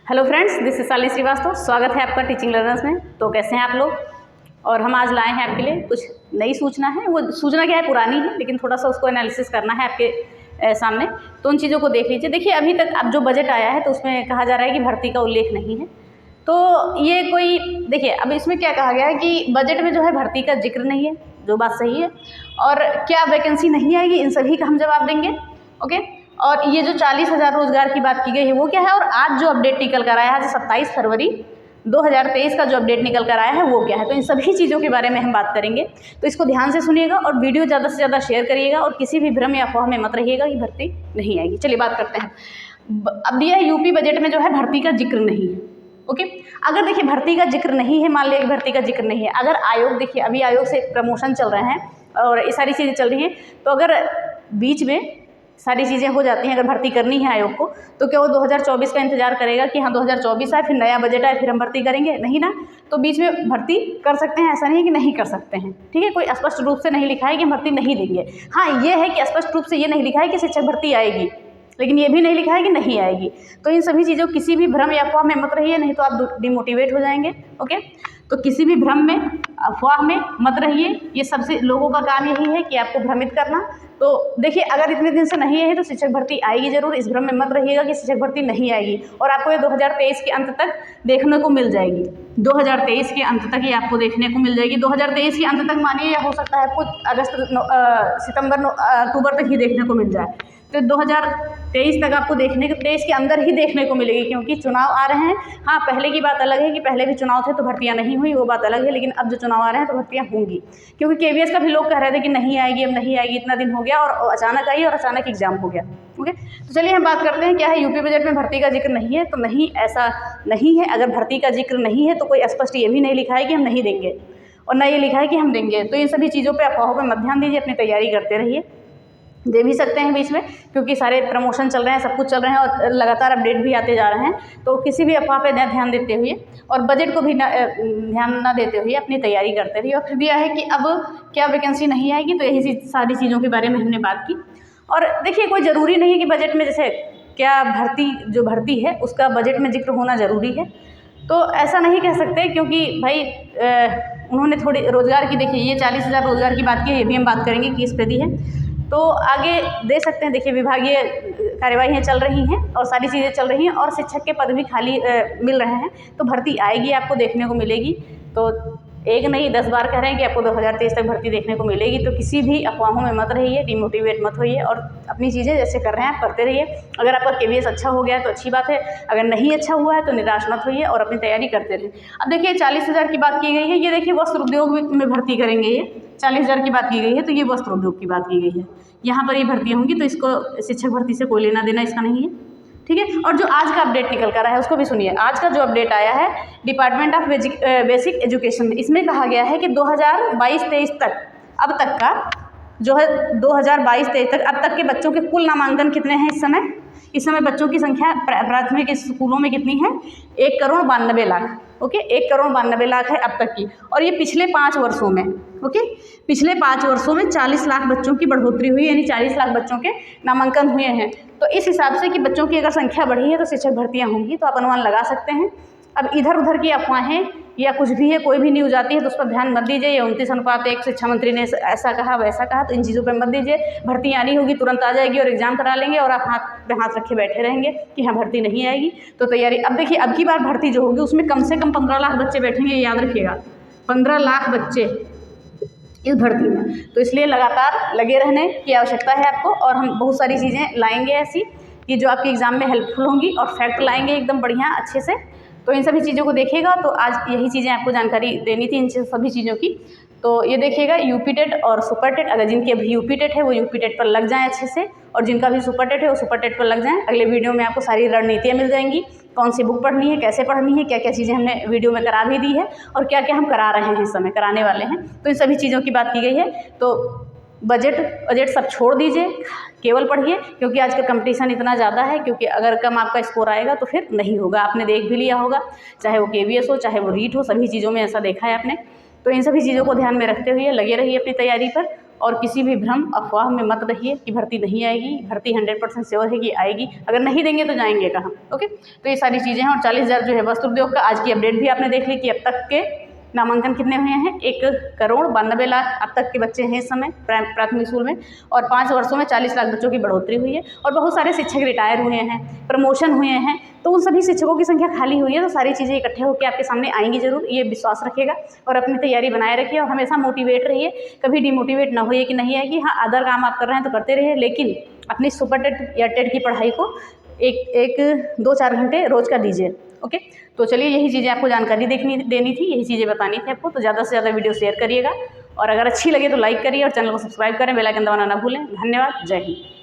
Hello friends, this is Shalini Shrivastava. स्वागत है आपका टीचिंग लर्नर्स में। तो कैसे हैं आप लोग? और हम आज लाए हैं आपके लिए कुछ नई सूचना है। वो सूचना क्या है, पुरानी है, लेकिन थोड़ा सा उसको एनालिसिस करना है आपके सामने। तो उन चीज़ों को देख लीजिए। देखिए, अभी तक अब जो बजट आया है तो उसमें कहा जा रहा है कि भर्ती का उल्लेख नहीं है। तो ये कोई देखिए, अब इसमें क्या कहा गया है कि बजट में जो है भर्ती का जिक्र नहीं है, जो बात सही है। और क्या वैकेंसी नहीं आएगी, इन सभी का हम जवाब देंगे। ओके। और ये जो 40,000 रोजगार की बात की गई है वो क्या है, और आज जो अपडेट निकल कर आया है, जो 27 फरवरी 2023 का जो अपडेट निकल कर आया है वो क्या है। तो इन सभी चीज़ों के बारे में हम बात करेंगे। तो इसको ध्यान से सुनिएगा और वीडियो ज़्यादा से ज़्यादा शेयर करिएगा और किसी भी भ्रम या अफवाह में मत रहिएगा कि भर्ती नहीं आएगी। चलिए बात करते हैं। अब यह यूपी बजट में जो है भर्ती का जिक्र नहीं है। ओके। अगर देखिए भर्ती का जिक्र नहीं है, मान लिया कि भर्ती का जिक्र नहीं है, अगर आयोग, देखिए अभी आयोग से प्रमोशन चल रहे हैं और ये सारी चीज़ें चल रही हैं, तो अगर बीच में सारी चीज़ें हो जाती हैं, अगर भर्ती करनी है आयोग को, तो क्या वो 2024 का इंतजार करेगा कि हाँ 2024 आए फिर नया बजट आए फिर हम भर्ती करेंगे? नहीं ना। तो बीच में भर्ती कर सकते हैं, ऐसा नहीं है कि नहीं कर सकते हैं। ठीक है, कोई स्पष्ट रूप से नहीं लिखा है कि हम भर्ती नहीं देंगे। हाँ ये है कि स्पष्ट रूप से ये नहीं लिखा है कि शिक्षक भर्ती आएगी, लेकिन ये भी नहीं लिखा है कि नहीं आएगी। तो इन सभी चीज़ों, किसी भी भ्रम या अफवाह में मत रहिए, नहीं तो आप डिमोटिवेट हो जाएंगे। ओके। तो किसी भी भ्रम में, अफवाह में मत रहिए। ये सबसे लोगों का काम यही है कि आपको भ्रमित करना। तो देखिए, अगर इतने दिन से नहीं है तो शिक्षक भर्ती आएगी जरूर। इस भ्रम में मत रहिएगा कि शिक्षक भर्ती नहीं आएगी, और आपको ये 2023 के अंत तक देखने को मिल जाएगी। 2023 के अंत तक ये आपको देखने को मिल जाएगी। 2023 के अंत तक मानिए, या हो सकता है आपको सितंबर अक्टूबर तक ही देखने को मिल जाए। तो 2023 तक आपको देखने को, 23 के अंदर ही देखने को मिलेगी, क्योंकि चुनाव आ रहे हैं। हाँ, पहले की बात अलग है कि पहले भी चुनाव थे तो भर्तियां नहीं हुई, वो बात अलग है। लेकिन अब जो चुनाव आ रहे हैं तो भर्तियां होंगी, क्योंकि केवीएस का भी लोग कह रहे थे कि नहीं आएगी, अब नहीं आएगी, इतना दिन हो गया और अचानक आई और अचानक एग्जाम हो गया। ओके। तो चलिए हम बात करते हैं क्या है यूपी बजट में भर्ती का जिक्र नहीं है। तो नहीं, ऐसा नहीं है। अगर भर्ती का जिक्र नहीं है तो कोई स्पष्ट ये भी नहीं लिखा है कि हम नहीं देंगे, और न ये लिखा है कि हम देंगे। तो इन सभी चीज़ों पर, अफवाहों पर मत ध्यान दीजिए, अपनी तैयारी करते रहिए। दे भी सकते हैं बीच में, क्योंकि सारे प्रमोशन चल रहे हैं, सब कुछ चल रहे हैं और लगातार अपडेट भी आते जा रहे हैं। तो किसी भी अफवाह पे ध्यान देते हुए और बजट को भी ध्यान ना देते हुए अपनी तैयारी करते रहिए। और फिर भी यह है कि अब क्या वैकेंसी नहीं आएगी, तो यही सारी चीज़ों के बारे में हमने बात की। और देखिए, कोई ज़रूरी नहीं है कि बजट में, जैसे क्या जो भर्ती है उसका बजट में जिक्र होना ज़रूरी है, तो ऐसा नहीं कह सकते। क्योंकि भाई उन्होंने थोड़ी रोज़गार की, देखिए ये 40,000 रोज़गार की बात की है, ये भी हम बात करेंगे कि इस पर दी है, तो आगे दे सकते हैं। देखिए, विभागीय कार्यवाहियाँ चल रही हैं और सारी चीज़ें चल रही हैं, और शिक्षक के पद भी खाली मिल रहे हैं। तो भर्ती आएगी, आपको देखने को मिलेगी। तो एक नहीं 10 बार कह रहे हैं कि आपको 2023 तक भर्ती देखने को मिलेगी। तो किसी भी अफवाहों में मत रहिए, डिमोटिवेट मत होइए, और अपनी चीज़ें जैसे कर रहे हैं आप करते रहिए। अगर आपका केवीएस अच्छा हो गया है तो अच्छी बात है, अगर नहीं अच्छा हुआ है तो निराश मत होइए और अपनी तैयारी करते रहिए। अब देखिए 40,000 की बात की गई है, ये देखिए वस्त्र उद्योग में भर्ती करेंगे। ये 40,000 की बात की गई है, तो ये वस्त्र उद्योग की बात की गई है। यहाँ पर ये भर्तियाँ होंगी, तो इसको शिक्षक भर्ती से कोई लेना देना इसका नहीं है। ठीक है। और जो आज का अपडेट निकल कर आया है उसको भी सुनिए। आज का जो अपडेट आया है डिपार्टमेंट ऑफ बेसिक एजुकेशन, इसमें कहा गया है कि 2022-23 तक, अब तक का जो है 2022-23 तक, अब तक के बच्चों के कुल नामांकन कितने हैं इस समय? इस समय बच्चों की संख्या प्राथमिक स्कूलों में कितनी है? 1,92,00,000। ओके, 1,92,00,000 है अब तक की। और ये पिछले 5 वर्षों में, ओके, पिछले 5 वर्षों में 40 लाख बच्चों की बढ़ोतरी हुई, यानी 40 लाख बच्चों के नामांकन हुए हैं। तो इस हिसाब से कि बच्चों की अगर संख्या बढ़ी है तो शिक्षक भर्तियां होंगी, तो आप अनुमान लगा सकते हैं। अब इधर उधर की अफवाहें या कुछ भी है, कोई भी न्यूज़ आती है तो उस पर ध्यान मत दीजिए। ये 29:1 शिक्षा मंत्री ने ऐसा कहा वैसा कहा, तो इन चीज़ों पर मत दीजिए। भर्ती आनी होगी तुरंत आ जाएगी और एग्जाम करा लेंगे, और आप हाथ पे हाथ रखे बैठे रहेंगे कि हाँ भर्ती नहीं आएगी। तो तैयारी, अब देखिए अब की बार भर्ती जो होगी उसमें कम से कम 15 लाख बच्चे बैठेंगे, याद रखिएगा, 15 लाख बच्चे इस भर्ती में। तो इसलिए लगातार लगे रहने की आवश्यकता है आपको, और हम बहुत सारी चीज़ें लाएंगे ऐसी कि जो आपके एग्जाम में हेल्पफुल होंगी, और फैक्ट लाएंगे एकदम बढ़िया अच्छे से। तो इन सभी चीज़ों को देखिएगा। तो आज यही चीज़ें आपको जानकारी देनी थी इन सभी चीज़ों की। तो ये देखिएगा, यूपी टेट और सुपर टेट, अगर जिनकी अभी यूपी टेट है वो यूपी टेट पर लग जाएँ अच्छे से, और जिनका भी सुपर टेट है वो सुपर टेट पर लग जाएँ। अगले वीडियो में आपको सारी रणनीतियाँ मिल जाएंगी, कौन सी बुक पढ़नी है, कैसे पढ़नी है, क्या क्या चीज़ें हमने वीडियो में करा भी दी है, और क्या क्या हम करा रहे हैं, इस समय कराने वाले हैं। तो इन सभी चीज़ों की बात की गई है। तो बजट सब छोड़ दीजिए, केवल पढ़िए, क्योंकि आज का कंपटीशन इतना ज़्यादा है। क्योंकि अगर कम आपका स्कोर आएगा तो फिर नहीं होगा। आपने देख भी लिया होगा, चाहे वो केवीएस हो चाहे वो रीट हो, सभी चीज़ों में ऐसा देखा है आपने। तो इन सभी चीज़ों को ध्यान में रखते हुए लगे रहिए अपनी तैयारी पर, और किसी भी भ्रम अफवाह में मत रहिए कि भर्ती नहीं आएगी। भर्ती 100% श्योर है कि आएगी। अगर नहीं देंगे तो जाएंगे कहाँ? ओके, तो ये सारी चीज़ें हैं। और 40,000 जो है वस्त्र उद्योग का आज की अपडेट भी आपने देख ली कि अब तक के नामांकन कितने हुए हैं, 1,92,00,000 अब तक के बच्चे हैं इस समय प्राथमिक स्कूल में। और 5 वर्षों में 40 लाख बच्चों की बढ़ोतरी हुई है और बहुत सारे शिक्षक रिटायर हुए हैं, प्रमोशन हुए हैं। तो उन सभी शिक्षकों की संख्या खाली हुई है। तो सारी चीज़ें इकट्ठे होकर आपके सामने आएंगी ज़रूर, ये विश्वास रखिएगा और अपनी तैयारी बनाए रखिए और हमेशा मोटिवेट रहिए। कभी डिमोटिवेट ना होइए कि नहीं आएगी। हाँ, अदर काम आप कर रहे हैं तो करते रहिए, लेकिन अपनी सुपर टेट या टेट की पढ़ाई को एक 2-4 घंटे रोज़ का दीजिए। ओके, तो चलिए यही चीज़ें आपको जानकारी देनी थी, यही चीज़ें बतानी थी आपको। तो ज़्यादा से ज़्यादा वीडियो शेयर करिएगा और अगर अच्छी लगे तो लाइक करिए और चैनल को सब्सक्राइब करें, बेल आइकन दबाना ना भूलें। धन्यवाद, जय हिंद।